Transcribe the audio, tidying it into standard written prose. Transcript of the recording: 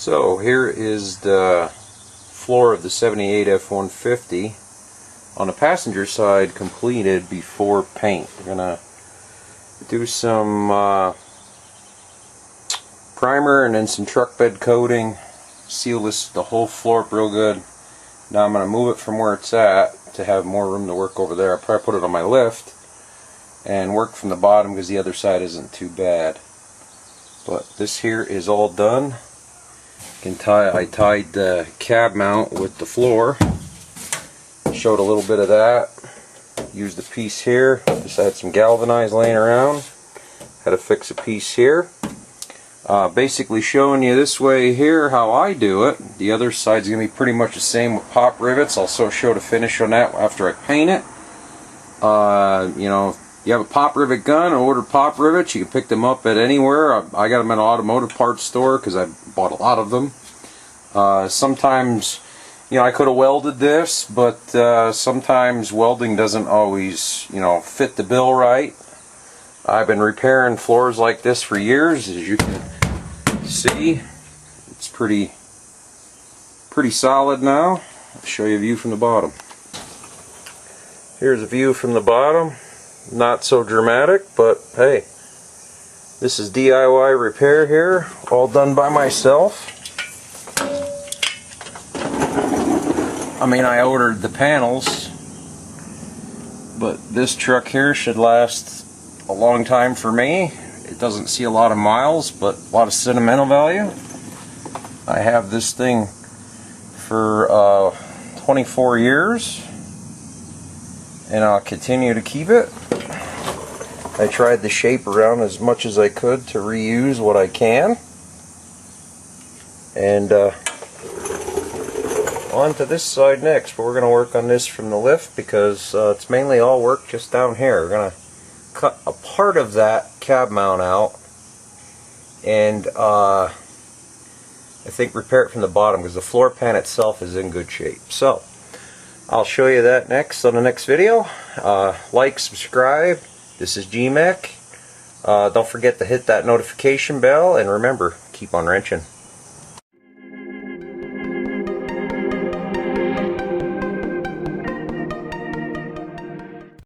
So here is the floor of the 78 F-150 on the passenger side, completed before paint. We're gonna do some primer and then some truck bed coating, seal the whole floor up real good. Now I'm gonna move it from where it's at to have more room to work over there. I'll probably put it on my lift and work from the bottom because the other side isn't too bad. But this here is all done. I tied the cab mount with the floor. Showed a little bit of that. Used a piece here. Just had some galvanized laying around. Had to fix a piece here. Basically showing you this way here how I do it. The other side's going to be pretty much the same with pop rivets. I'll also show the finish on that after I paint it. You know, you have a pop rivet gun or order pop rivets, you can pick them up at anywhere. I got them at an automotive parts store because I bought a lot of them. Sometimes, you know, I could have welded this, but sometimes welding doesn't always, you know, fit the bill right. I've been repairing floors like this for years. As you can see, it's pretty solid now. I'll show you a view from the bottom. Here's a view from the bottom. Not so dramatic, but hey, this is DIY repair here, all done by myself. I mean, I ordered the panels, but this truck here should last a long time for me. It doesn't see a lot of miles, but a lot of sentimental value. I have this thing for 24 years, and I'll continue to keep it. I tried the shape around as much as I could to reuse what I can. And on to this side next, but we're going to work on this from the lift because it's mainly all work just down here. We're going to cut a part of that cab mount out and I think repair it from the bottom because the floor pan itself is in good shape. So I'll show you that next on the next video. Like, subscribe. This is GMEC. Don't forget to hit that notification bell, and remember, keep on wrenching.